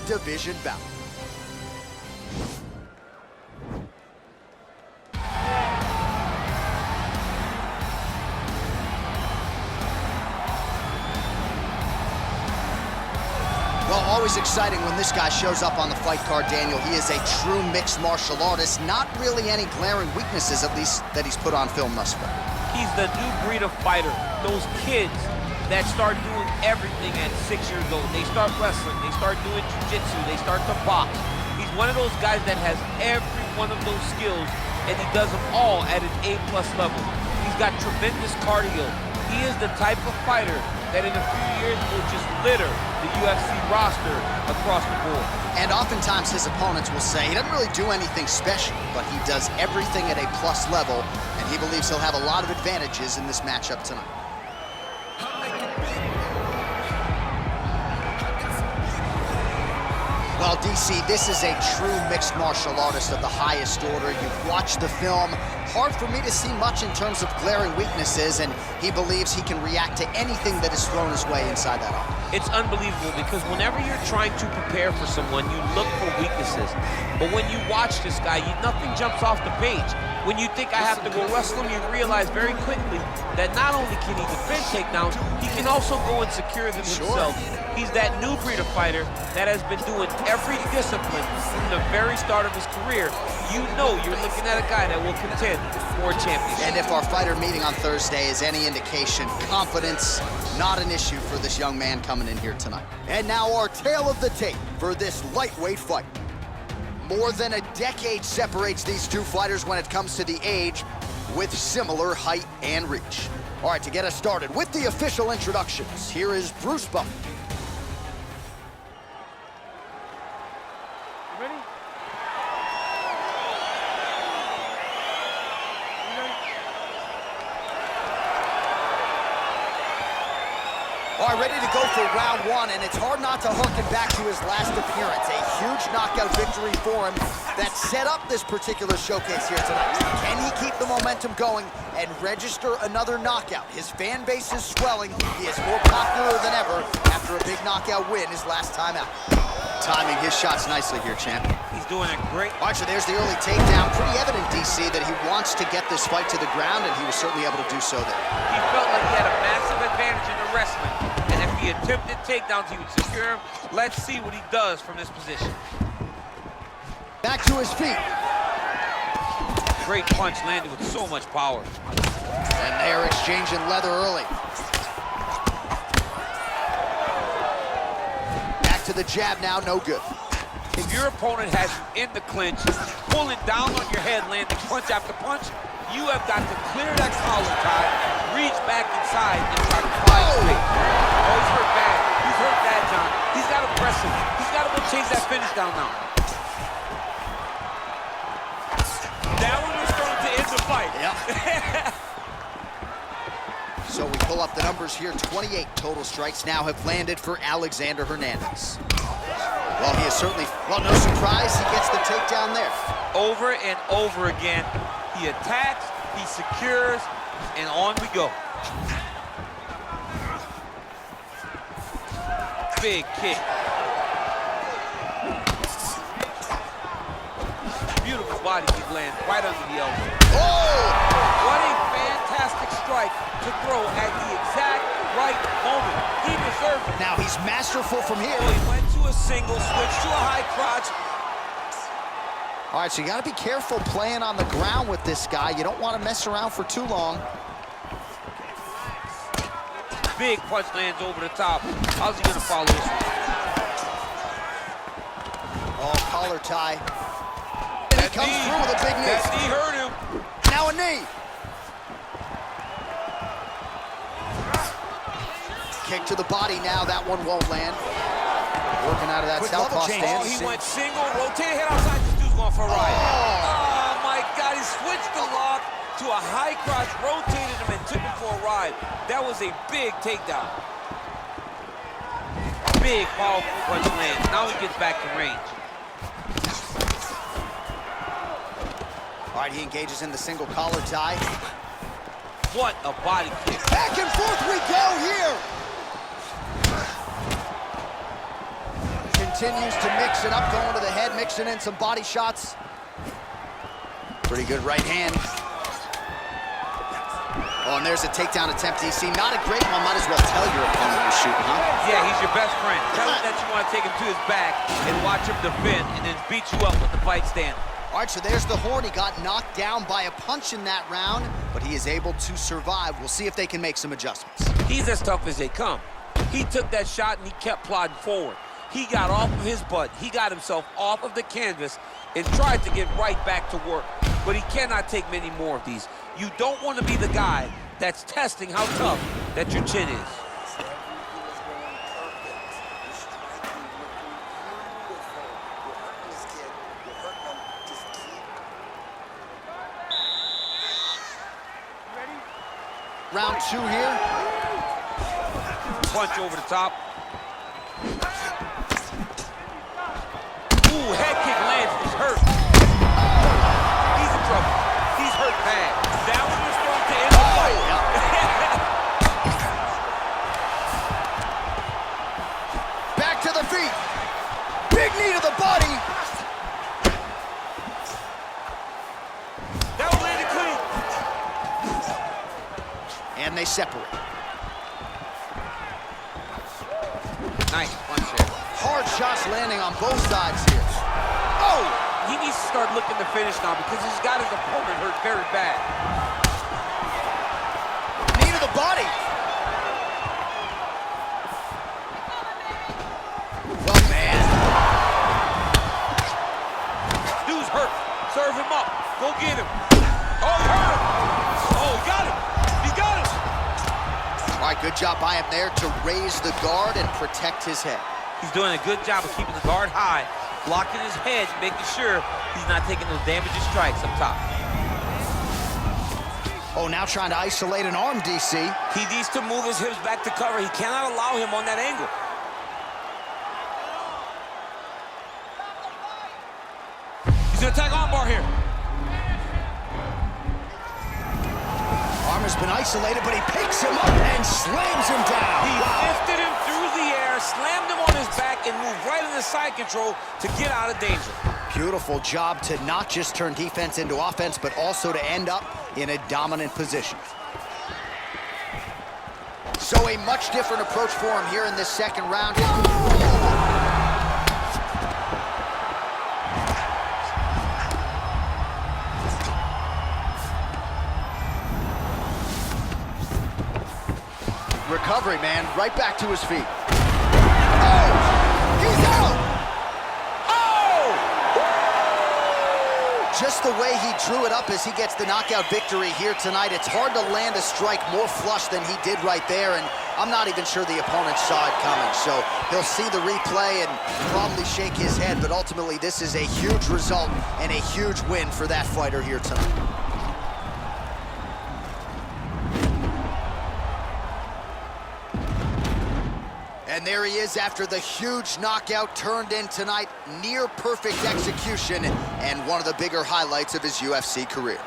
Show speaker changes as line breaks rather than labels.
division bout. Well, always exciting when this guy shows up on the fight card, Daniel. He is a true mixed martial artist. Not really any glaring weaknesses, at least, that he's put on film thus far.
He's the new breed of fighter. Those kids that start doing everything at 6 years old. They start wrestling, they start doing jiu-jitsu, they start to box. He's one of those guys that has every one of those skills, and he does them all at an A+ level. He's got tremendous cardio. He is the type of fighter that in a few years will just litter the UFC roster across the board.
And oftentimes his opponents will say he doesn't really do anything special, but he does everything at A+ level, and he believes he'll have a lot of advantages in this matchup tonight. Well, DC, this is a true mixed martial artist of the highest order. You've watched the film. Hard for me to see much in terms of glaring weaknesses, and he believes he can react to anything that is thrown his way inside that arm.
It's unbelievable because whenever you're trying to prepare for someone, you look for weaknesses. But when you watch this guy, nothing jumps off the page. When you think I have to go wrestle him, you realize very quickly that not only can he defend takedowns, he can also go and secure them himself. He's that new breed of fighter that has been doing every discipline from the very start of his career. You know you're looking at a guy that will contend for a championship.
And if our fighter meeting on Thursday is any indication, confidence, not an issue for this young man coming in here tonight. And now our tale of the tape for this lightweight fight. More than a decade separates these two fighters when it comes to the age, with similar height and reach. All right, to get us started with the official introductions, here is Bruce Buffer. All right, ready to go for round one, and it's hard not to harken back to his last appearance. A huge knockout victory for him that set up this particular showcase here tonight. Can he keep the momentum going and register another knockout? His fan base is swelling. He is more popular than ever after a big knockout win his last time out. Timing his shots nicely here, champ.
He's doing a great...
All right, so there's the early takedown. Pretty evident, DC, that he wants to get this fight to the ground, and he was certainly able to do so there.
He felt like he had a massive advantage in the wrestling. And if he attempted takedowns, he would secure him. Let's see what he does from this position.
Back to his feet.
Great punch landed with so much power.
And they're exchanging leather early. Back to the jab now, no good.
If your opponent has you in the clinch, pulling down on your head, landing punch after punch, you have got to clear that collar tie, reach back inside, and try to fly straight. Oh, he's hurt bad. He's hurt bad, John. He's got to press him. He's got to go chase that finish down now. That one was starting to end the fight.
Yep. So we pull up the numbers here. 28 total strikes now have landed for Alexander Hernandez. Well, he is certainly, well, no surprise, he gets the takedown there.
Over and over again, he attacks, he secures, and on we go. Big kick. Beautiful body kick lands right under the elbow.
Oh!
What a fantastic strike to throw at the exact right moment. He deserves it.
Now he's masterful from here.
He went to a single, switched to a high crotch.
All right, so you got to be careful playing on the ground with this guy. You don't want to mess around for too long.
Big punch lands over the top. How's he gonna follow this?
Oh, collar tie. And he comes through with a big knee.
That knee hurt him.
Now a knee. Kick to the body now. That one won't land. Working out of that southpaw stance.
Oh, he went single, rotated head outside. This dude's going for a ride. Oh, my God. He switched the lock to a high crotch, rotated him, and took him for a ride. That was a big takedown. Big, powerful punch lands. Now he gets back to range.
All right, he engages in the single collar tie.
What a body kick.
Back and forth we go here. continues to mix it up, going to the head, mixing in some body shots. Pretty good right hand. Oh, and there's a takedown attempt, DC. Not a great one. Might as well tell your opponent you're shooting, huh?
Yeah, he's your best friend. Tell him that you want to take him to his back and watch him defend and then beat you up with the fight stand.
All right, so there's the Horn. He got knocked down by a punch in that round, but he is able to survive. We'll see if they can make some adjustments.
He's as tough as they come. He took that shot and he kept plodding forward. He got off of his butt. He got himself off of the canvas and tried to get right back to work. But he cannot take many more of these. You don't want to be the guy that's testing how tough that your chin is.
Round 2 here.
Punch over the top. Ooh, head kick lands. He's hurt. He's in trouble. He's hurt bad. That one was thrown to end the fight.
Back to the feet. Big knee to the body.
That one landed clean.
And they separate.
Nice punch there.
Hard shots landing on both sides here.
Oh! He needs to start looking to finish now because he's got his opponent hurt very bad.
Knee to the body. Well, man.
Dude's hurt. Serve him up. Go get him. Oh, he hurt him. Oh, he got him. He got him.
All right, good job by him there to raise the guard and protect his head.
He's doing a good job of keeping the guard high, blocking his head, making sure he's not taking those damaging strikes up top.
Oh, now trying to isolate an arm, DC.
He needs to move his hips back to cover. He cannot allow him on that angle. He's gonna attack armbar here.
Arm has been isolated, but he picks him up and slams him down.
He lifted him through the air, slammed him on his back, and moved right into side control to get out of danger.
Beautiful job to not just turn defense into offense, but also to end up in a dominant position. So a much different approach for him here in this second round. Recovery, man, right back to his feet. Oh! He's out!
Oh!
Just the way he drew it up as he gets the knockout victory here tonight. It's hard to land a strike more flush than he did right there, and I'm not even sure the opponent saw it coming. So he'll see the replay and probably shake his head, but ultimately this is a huge result and a huge win for that fighter here tonight. And there he is after the huge knockout turned in tonight. Near perfect execution and one of the bigger highlights of his UFC career.